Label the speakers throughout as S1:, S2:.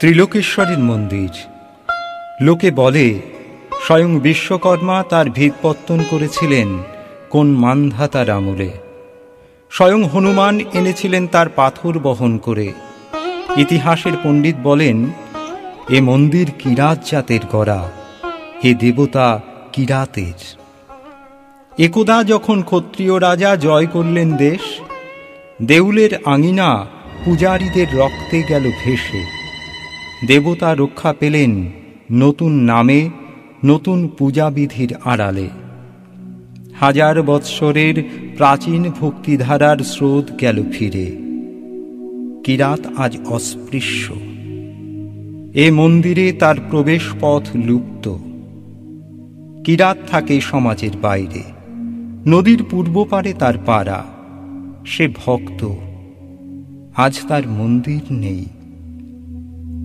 S1: ত্রিলোকেশ্বরের মন্দির। লোকে বলে স্বয়ং বিশ্বকর্মা তার ভিতপত্তন করেছিলেন কোন মান্ধাতার আমলে। স্বয়ং হনুমান এনেছিলেন তার পাথর বহন করে। ইতিহাসের পণ্ডিত বলেন এ মন্দির কিরাত জাতের গড়া, হে দেবতা কিরাতের। একদা যখন ক্ষত্রিয় রাজা জয় করলেন দেশ, দেউলের আঙিনা পূজারীদের রক্তে গেল ভেসে। দেবতা রক্ষা পেলেন নতুন নামে, নতুন পূজাবিধির আড়ালে। হাজার বৎসরের প্রাচীন ভক্তিধারার স্রোত গেল ফিরে। কিরাত আজ অস্পৃশ্য। এ মন্দিরে তার প্রবেশ পথ লুপ্ত। কিরাত থাকে সমাজের বাইরে, নদীর পূর্ব পারে তার পাড়া। সে ভক্ত, আজ তার মন্দির নেই।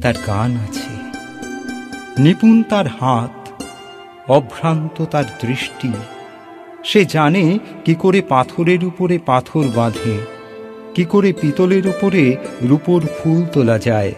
S1: তার গান আছে, নিপুণ তার হাত, অভ্রান্ত তার দৃষ্টি। সে জানে কি করে পাথরের উপরে পাথর বাঁধে, কি করে পিতলের উপরে রূপোর ফুল তোলা যায়,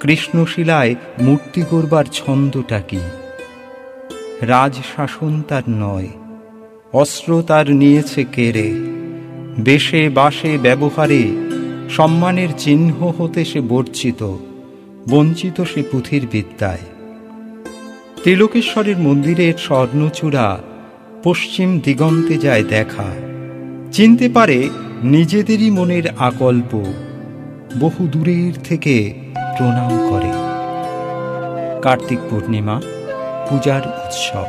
S1: কৃষ্ণশিলায় মূর্তি গড়বার ছন্দটা কি। রাজশাসন তার নয়, অস্ত্র তার নিয়েছে কেড়ে। বেশে বাসে ব্যবহারে সম্মানের চিহ্ন হতে সে বর্জিত, বঞ্চিত সে পুঁথির বিদ্যায়। ত্রিলোকেশ্বরের মন্দিরের স্বর্ণচূড়া পশ্চিম দিগন্তে যায় দেখা। চিনতে পারে নিজেদেরই মনের আকল্প, বহু দূরের থেকে প্রণাম করে। কার্তিক পূর্ণিমা, পূজার উৎসব।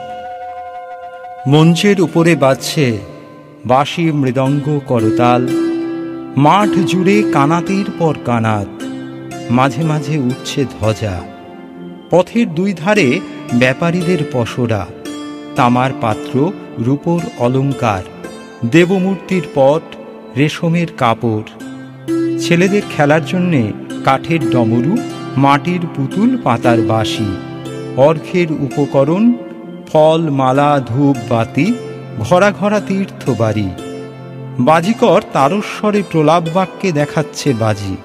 S1: মঞ্চের উপরে বাজছে বাঁশি, মৃদঙ্গ, করতাল। মাঠ জুড়ে কানাতের পর কানাত, মাঝে মাঝে উঠছে ধ্বজা। পথের দুই ধারে ব্যাপারীদের পসরা, তামার পাত্র, রূপোর অলঙ্কার, দেবমূর্তির পট, রেশমের কাপড়। ছেলেদের খেলার জন্যে কাঠের ডমরু, মাটির পুতুল, পাতার বাঁশি, অর্ঘ্যের উপকরণ, ফল, মালা, ধূপ, বাতি, ঘরা ঘরা তীর্থবাড়ি। বাজিকর তারস্বরে প্রলাপ বাক্যে দেখাচ্ছে বাজি।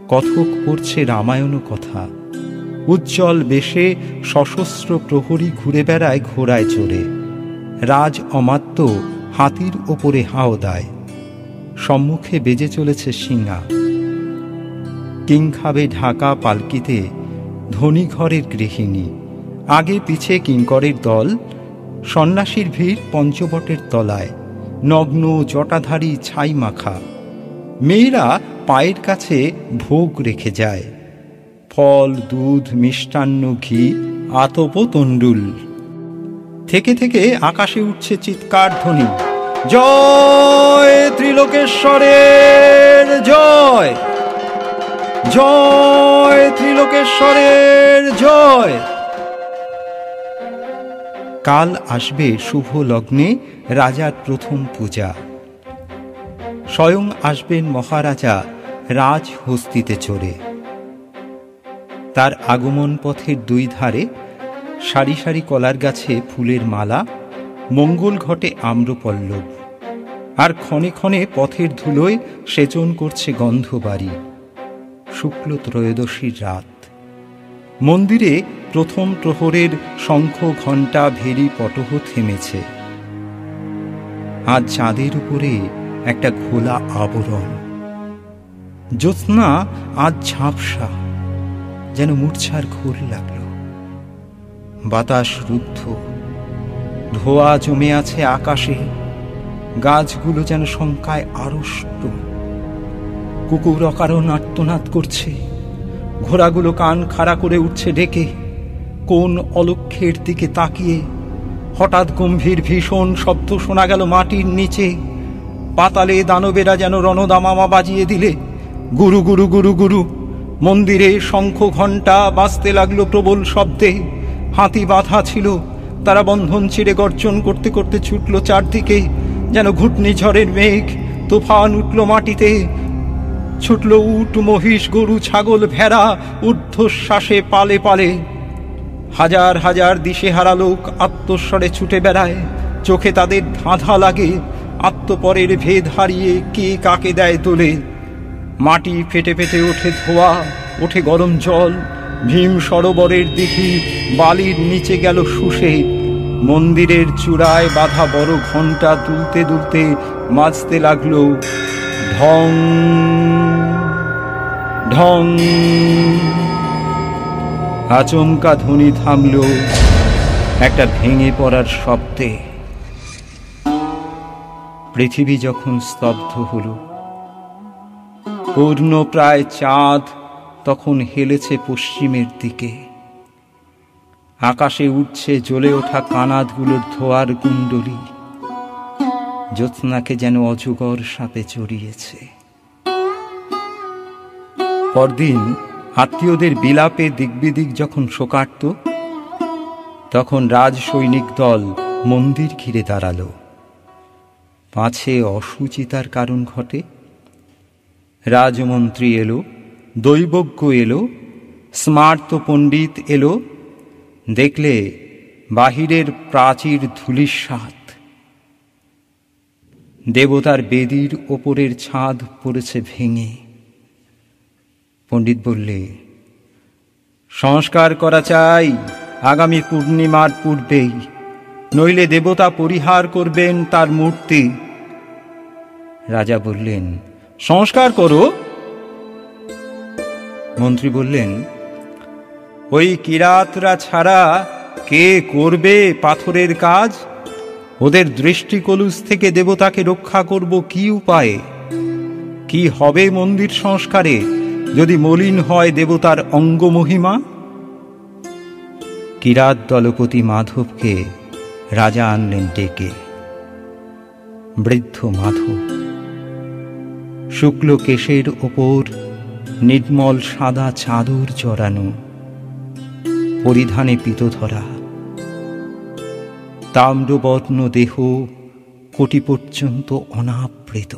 S1: কথক পড়ছে রামায়ণ কথা। উজ্জ্বল বেশে সশস্ত্র প্রহরী ঘুরে বেড়ায় ঘোড়ায় চড়ে। রাজ অমাত্য হাতির ওপরে হাও দেয়। সম্মুখে বেজে চলেছে শিঙা। কিংখাবে ঢাকা পালকিতে ধনী ঘরের গৃহিণী। আগে পিছে কিঙ্করের দল, সন্ন্যাসীর ভিড় পঞ্চবটের তলায়। নগ্ন জটাধারী ছাই মাখা মেয়েরা পায়ের কাছে ভোগ রেখে যায়। ফল, দুধ, মিষ্টান্ন, ঘি, আতপ, তণ্ডুল। থেকে থেকে আকাশে উঠছে চিৎকার ধ্বনি, জয় ত্রিলোকেশ্বরের জয়, জয় ত্রিলোকেশ্বরের জয়। কাল আসবে শুভ লগ্নে রাজার প্রথম পূজা। স্বয়ং আসবেন মহারাজা রাজহস্তিতে চড়ে। তার আগমন পথের দুই ধারে সারি সারি কলার গাছে ফুলের মালা, মঙ্গল ঘটে আম্রপল্লব। আর ক্ষণে ক্ষণে পথের ধুলোয় সেচন করছে গন্ধবাড়ি। শুক্ল ত্রয়োদশীর রাত। মন্দিরে প্রথম প্রহরের শঙ্খ, ঘণ্টা, ভেরি, পটহ থেমেছে। আজ চাঁদের উপরে একটা ঘোলা আবরণ। জ্যোৎস্না আজ ঝাপসা, যেন মূর্ছার ঘোর লাগল। বাতাস রুদ্ধ, ধোয়া জমে আছে আকাশে। গাছগুলো যেন শঙ্কায় আড়ষ্ট। কুকুর অকারণ আর্তনাদ করছে। ঘোড়াগুলো কান খাড়া করে উঠছে ডেকে। কোন অলক্ষ্যের দিকে তাকিয়ে হঠাৎ গম্ভীর ভীষণ শব্দ শোনা গেল মাটির নিচে। পাতালে দানবেরা যেন রণদামামা বাজিয়ে দিলে। গুরু গুরু গুরু গুরু। মন্দিরে শঙ্খ ঘণ্টা বাজতে লাগলো প্রবল শব্দে। হাতি বাঁধা ছিল, তারা বন্ধন ছিঁড়ে গর্জন করতে করতে ছুটল চারদিকে। যেন ঘূর্ণিঝড়ের মেঘ, তুফান উঠল মাটিতে। ছুটল উট, মহিষ, গরু, ছাগল, ভেড়া ঊর্ধ্বশ্বাসে পালে পালে। হাজার হাজার দিশেহারা লোক আত্মস্বরে ছুটে বেড়ায়। চোখে তাদের ধাঁধা লাগে, আত্মপরের ভেদ হারিয়ে কে কাকে দেয় তোলে। মাটি ফেটে ফেটে ওঠে ধোয়া, ওঠে গরম জল, ভীম সরোবরের দিঘি বালির নিচে গেল শুষে। মন্দিরের চূড়ায় বাঁধা বড় ঘণ্টা দুলতে দুলতে বাজতে লাগলো ঢং ঢং। আচমকা ধ্বনি থামল একটা ভেঙে পড়ার শব্দে। পৃথিবী যখন স্তব্ধ হল, পূর্ণ প্রায় চাঁদ তখন হেলেছে পশ্চিমের দিকে। আকাশে উঠছে জ্বলে ওঠা কানাতগুলোর ধোয়ার কুণ্ডলী, জ্যোৎস্নাকে যেন অজগর সাপে জড়িয়েছে। পরদিন আত্মীয়দের বিলাপে দিগ্বিদিক যখন শোকার্ত, তখন রাজ সৈনিক দল মন্দির ঘিরে দাঁড়ালো। পাছে অসুচিতার কারণ ঘটে। রাজমন্ত্রী এলো, দৈবজ্ঞ এলো, স্মার্ত পণ্ডিত এলো। দেখলে বাহিরের প্রাচীর ধূলিসাৎ, দেবতার বেদির ওপরের ছাদ পড়েছে ভেঙে। পণ্ডিত বললে, সংস্কার করা চাই আগামী পূর্ণিমার পূর্বেই, নইলে দেবতা পরিহার করবেন তার মূর্তি। রাজা বললেন, সংস্কার করো। মন্ত্রী বললেন, ওই কিরাতরা ছাড়া কে করবে পাথরের কাজ? ওদের দৃষ্টিকলুষ থেকে দেবতাকে রক্ষা করব কি উপায়ে? কি হবে মন্দির সংস্কারে যদি মলিন হয় দেবতার অঙ্গমহিমা? কিরাত দলপতি মাধবকে রাজা আনলেন ডেকে। বৃদ্ধ মাধব, শুক্ল কেশের ওপর নির্মল সাদা চাদর জড়ানো, পরিধানে পীতধরা, তাম্রবর্ণ দেহ কোটি পর্যন্ত অনাবৃত,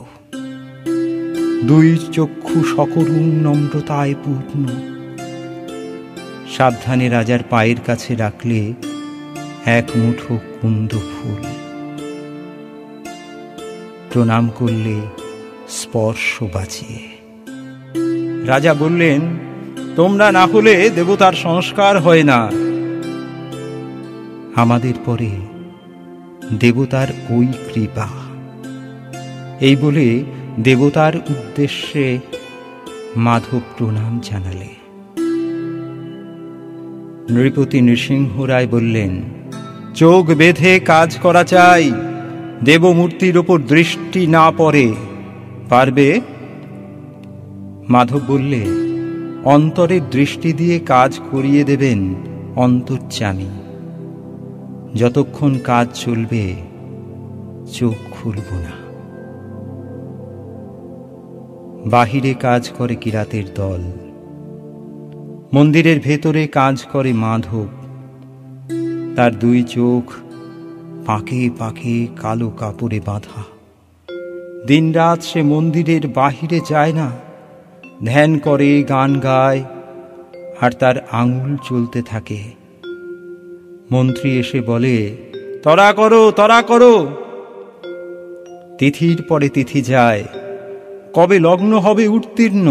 S1: দুই চক্ষু সকরুণ নম্রতায় পূর্ণ। সাবধানে রাজার পায়ের কাছে রাখলে এক মুঠো কুন্দ ফুল, প্রণাম করলে স্পর্শ বাঁচিয়ে। রাজা বললেন, তোমরা না হলে দেবতার সংস্কার হয় না। আমাদের পরে দেবতার ওই কৃপা। এই বলে দেবতার উদ্দেশ্যে মাধব প্রণাম জানালে। নৃপতি নৃসিংহ রায় বললেন, চোখ বেঁধে কাজ করা চাই, দেবমূর্তির ওপর দৃষ্টি না পড়ে। পারবে? মাধব বললে, অন্তরের দৃষ্টি দিয়ে কাজ করিয়ে দেবেন অন্তর্যামী। যতক্ষণ কাজ চলবে চোখ খুলব না। বাহিরে কাজ করে কিরাতের দল, মন্দিরের ভেতরে কাজ করে মাধব। তার দুই চোখ পাকে পাকে কালো কাপড়ে বাঁধা। দিনরাত সে মন্দিরের বাহিরে যায় না, ধ্যান করে, গান গায়, আর তার আঙুল চলতে থাকে। মন্ত্রী এসে বলে, তরা করো, তরা করো। তিথির পরে তিথি যায়, কবে লগ্ন হবে উত্তীর্ণ?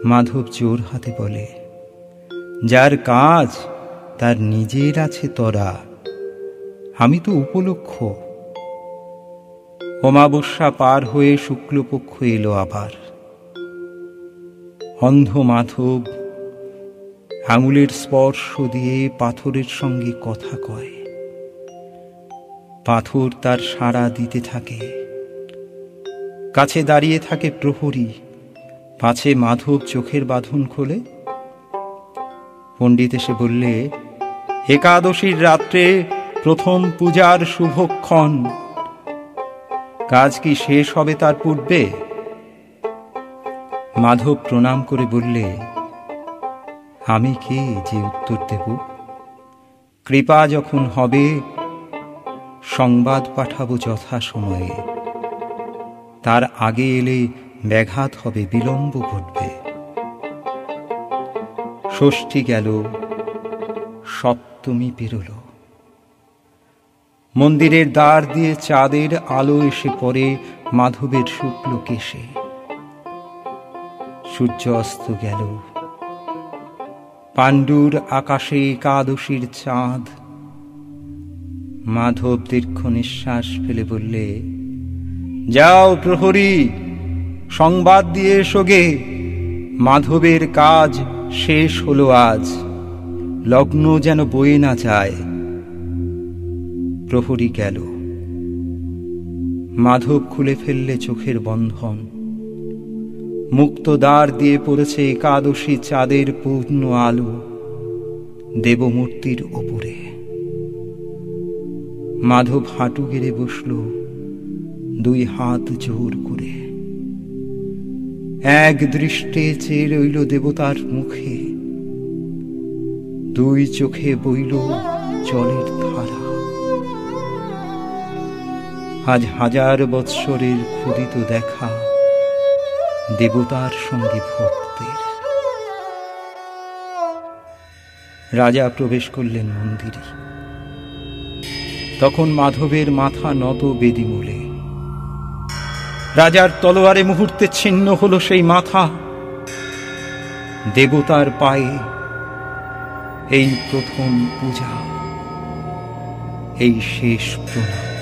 S1: মাধব জোর হাতে বলে, যার কাজ তার নিজের আছে তরা, আমি তো উপলক্ষ। অমাবস্যা পার হয়ে শুক্লপক্ষ এলো আবার। অন্ধ মাধব আঙুলের স্পর্শ দিয়ে পাথরের সঙ্গে কথা কয়। পাথর তার সাড়া দিতে থাকে। কাছে দাঁড়িয়ে থাকে প্রহরী, পাছে মাধব চোখের বাঁধন খোলে। পণ্ডিত এসে বললে, একাদশীর রাত্রে প্রথম পূজার শুভক্ষণ, কাজ কি শেষ হবে তার পূর্বে? মাধব প্রণাম করে বললে, আমি কে যে উত্তর দেব? কৃপা যখন হবে সংবাদ পাঠাবো যথা সময়ে। তার আগে এলে ব্যাঘাত হবে, বিলম্ব ঘটবে। ষষ্ঠী গেল, সপ্তমী পেরোল। মন্দিরের দ্বার দিয়ে চাঁদের আলো এসে পড়ে মাধবের শুক্ল কেশে। সূর্য অস্ত গেল। পাণ্ডুর আকাশে একাদশীর চাঁদ। মাধব দীর্ঘ নিঃশ্বাস ফেলে বললে, যাও প্রহরী, সংবাদ দিয়ে এসো গে, মাধবের কাজ শেষ হলো আজ, লগ্ন যেন বয়ে না যায়। প্রহরী গেল। মাধব খুলে ফেললে চোখের বন্ধন। মুক্ত দ্বার দিয়ে পড়েছে একাদশী চাঁদের পূর্ণ আলো দেবমূর্তির ওপরে। মাধব হাঁটু গেড়ে বসল, দুই হাত জোর করে। এক দৃষ্টে চেয়ে রইল দেবতার মুখে। দুই চোখে বইল জলের ধারা। আজ হাজার বৎসরের ক্ষুদিত দেখা দেবতার সঙ্গে ভক্তের। রাজা প্রবেশ করলেন মন্দিরে। তখন মাধবের মাথা নত বেদিমূলে। রাজার তলোয়ারে মুহূর্তে ছিন্ন হলো সেই মাথা। দেবতার পায়ে এই প্রথম পূজা, এই শেষ প্রণাম।